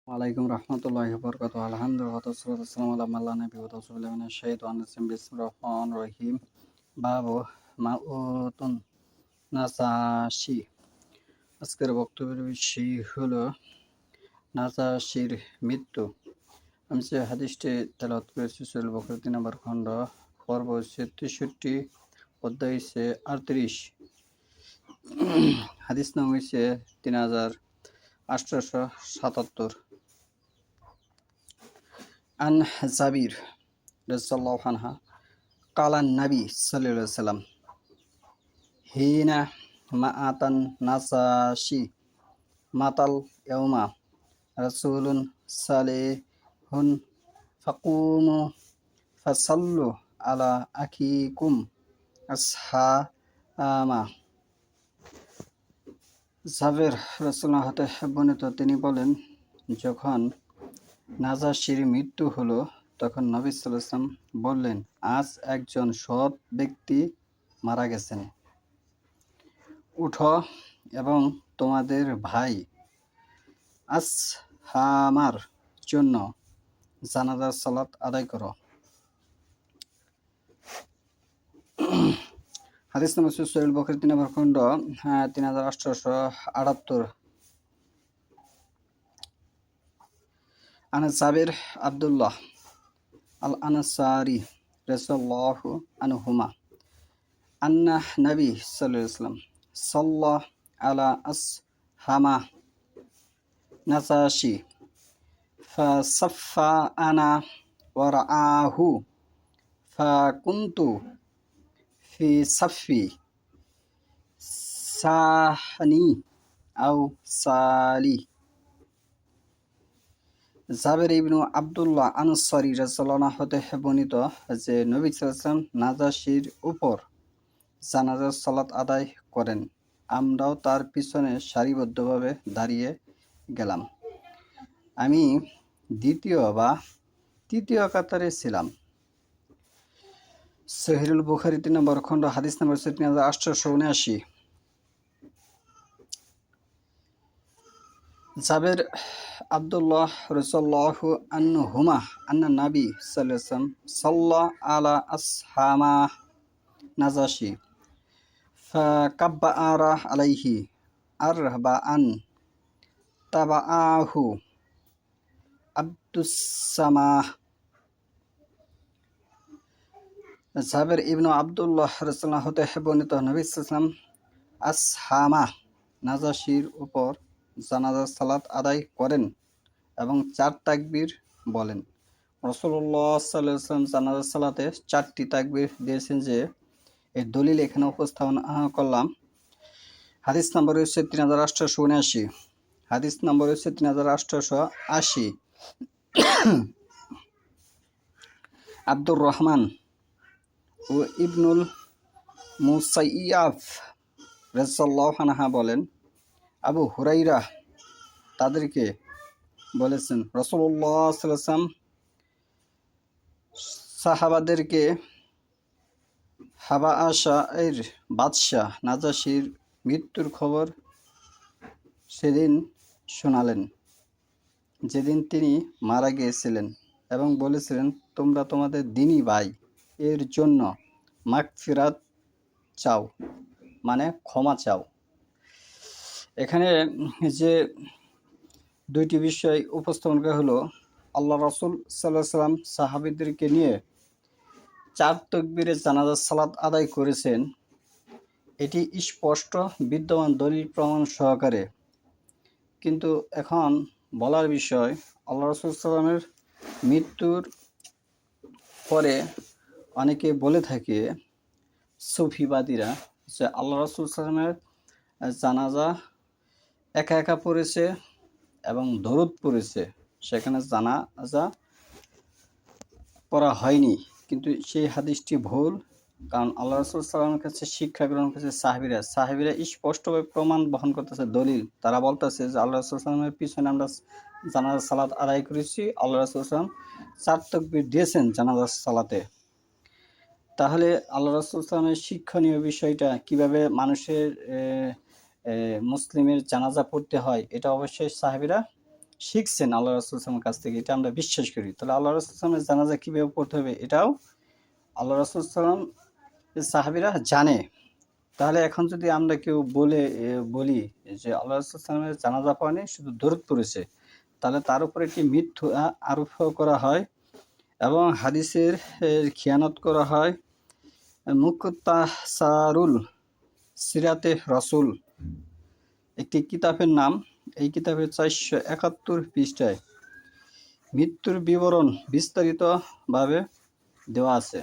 ওয়ালাইকুম রহমতুল্লাহি ওয়া বারাকাতুহু। আলহামদুলিল্লাহ ওয়া আসসালামু আলা মান লা নাবিয়্যা ওয়া রাসূলুল্লাহ মিনাশ শাইতানির রাজিম। বিসমিল্লাহির রহমানির রহিম। বাবু মাউতুন নাজাশী। আজকের বক্তব্যের বিষয় হলো নাজাশীর মৃত্যু। আমি যে হাদিসটি তেলাওয়াত করেছি সহিহ বুখারী 3 নম্বর খণ্ড, পর্ব হচ্ছে 63, অধ্যায় হচ্ছে 38, হাদিস নাম হচ্ছে 3877। আন জাবির রাদিয়াল্লাহু আনহা কালান নবী সাল্লাল্লাহু আলাইহি ওয়াসাল্লাম হিনা মাআতান নাসাশি মাতাল ইয়াউমা রাসূলুন সালিহুন ফাকুমু ফাসাল্লু আলা আখিকুম আসহামা। জাবের রাসূলুল্লাহ হতে বর্ণিত, তিনি বলেন, যখন নাজাশীর মৃত্যু হলো তখন নবী সাল্লাল্লাহু আলাইহি ওয়াসাল্লাম বললেন, আজ একজন সৎ ব্যক্তি মারা গেছেন, উঠো এবং তোমাদের ভাই আসহামার জন্য জানাজার সালাত আদায় করো। হাদিস নাম্বার সহিহ বুখারী 3 নম্বর খণ্ড 3878। আন জাবির আব্দুল্লাহ আল আনসারী রাদিয়াল্লাহু আনহুমা আন্না নবী সাল্লাল্লাহু আলাইহি ওয়াসাল্লাম সাল্লা আলা আসহামা নাজাশী ফাসাফা আনা ওয়ারআহু ফাকুনতু ফি সাফি সাহনি আও সালি। জাবের ইবনু আব্দুল্লাহ আনসারী রাদিয়াল্লাহু আনহু হতে বর্ণিত যে নবী সাল্লাল্লাহু আলাইহি ওয়াসাল্লাম নাজাশীর উপর জানাজার সালাত আদায় করেন। আমরাও তার পিছনে সারিবদ্ধভাবে দাঁড়িয়ে গেলাম। আমি দ্বিতীয় বা তৃতীয় কাতারে ছিলাম। সহিহ বুখারী 3 নম্বর খণ্ড, হাদিস নম্বর 3879। জাবের আব্দুল্লাহ রাদিয়াল্লাহু আনহুমা আন্না নবী সাল্লাল্লাহু আলাইহি ওয়াসাল্লাম সাল্লা আলা আসহামা নাজাশী ফাকাব্বারা আলাইহি আরবাআন তাবাআহু আব্দুস সামাহ। জাবের ইবনু আব্দুল্লাহ রাদিয়াল্লাহু হতে বর্ণিত, নবী সাল্লাল্লাহু আলাইহি ওয়াসাল্লাম আসহামা নাজাশীর উপর জানাজার সালাত আদায় করেন এবং 4 তাকবীর বলেন। রাসূলুল্লাহ সাল্লাল্লাহু আলাইহি ওয়াসাল্লাম জানাজার সালাতে 4টি তাকবীর দিয়েছেন, যে এর দলিল এখানে উপস্থাপন করলাম। হাদিস নম্বর হচ্ছে 3879। হাদিস নম্বর হচ্ছে 3880। আব্দুর রহমান ও ইবনুল মুসাইয়াব রাদিয়াল্লাহু আনহা বলেন, আবু হুরাইরা তাদেরকে বলেছেন, রাসূলুল্লাহ সাল্লাল্লাহু আলাইহি ওয়াসাল্লাম সাহাবাদেরকে হাবাশা এর বাদশাহ নাজাশীর মৃত্যুর খবর সেদিন শোনালেন, যেদিন তিনি মারা গিয়েছিলেন, এবং বলেছিলেন, তোমরা তোমাদের দ্বীনি ভাই এর জন্য মাগফিরাত চাও, মানে ক্ষমা চাও। এখানে যে 2টি বিষয় উপস্থাপন করা হলো, আল্লাহ রাসূল সাল্লাল্লাহু আলাইহি ওয়াসাল্লাম সাহাবীদেরকে নিয়ে 4 তাকবীরে জানাজার সালাত আদায় করেছেন, এটি স্পষ্ট বিদ্যমান দলিল প্রমাণ সহকারে। কিন্তু এখন বলার বিষয়, আল্লাহ রাসূল সাল্লাল্লাহু আলাইহি ওয়াসাল্লামের মৃত্যুর পরে অনেকে বলে থাকে, সুফিবাদীরা, যে আল্লাহ রাসূল সাল্লাল্লাহু আলাইহি ওয়াসাল্লামের জানাজা একা একা পড়েছে এবং দরুদ পড়েছে, সেখানে জানাজা পড়া হয়নি। কিন্তু সেই হাদিসটি ভুল, কারণ আল্লাহ রাসূল সাল্লাল্লাহু আলাইহি ওয়াসাল্লামের কাছে শিক্ষা গ্রহণ করেছে সাহাবীরা স্পষ্টভাবে প্রমাণ বহন করতেছে, দলিল। তারা বলতেছে যে আল্লাহ রাসূল সাল্লাল্লাহু আলাইহি ওয়াসাল্লামের পিছনে আমরা জানাজার সালাত আদায় করেছি, আল্লাহ রাসূল সাল্লাল্লাহু আলাইহি ওয়াসাল্লাম 4 তাকবীর দিয়েছেন জানাজার সালাতে। তাহলে আল্লাহ রাসূল সাল্লাল্লাহু আলাইহি ওয়াসাল্লামের শিক্ষণীয় বিষয়টা কিভাবে মানুষের মুসলিমের জানাজা পড়তে হয়, এটা অবশ্যই সাহাবীরা শিখছেন আল্লাহ রাসূল সাল্লাল্লাহু আলাইহি ওয়াসাল্লামের কাছ থেকে, এটা আমরা বিশ্বাস করি। তাহলে আল্লাহ রাসূল সাল্লাল্লাহু আলাইহি ওয়াসাল্লামের জানাজা কিভাবে পড়তে হবে এটাও আল্লাহ রাসূল সাল্লাল্লাহু আলাইহি ওয়াসাল্লাম সাহাবীরা জানে। তাহলে এখন যদি আমরা কেউ বলি যে আল্লাহ রাসূল সাল্লাল্লাহু আলাইহি ওয়াসাল্লামের জানাজা পড়েনি, শুধু দরুদ পড়েছে, তাহলে তার উপরে একটি মিথ্যা আরোপ করা হয় এবং হাদিসের খিয়ানত করা হয়। মুক্তাসারুল সিরাতে রাসূল একটি কিতাবের নাম। এই কিতাবের 471 পৃষ্ঠায় মৃত্যুর বিবরণ বিস্তারিতভাবে দেওয়া আছে।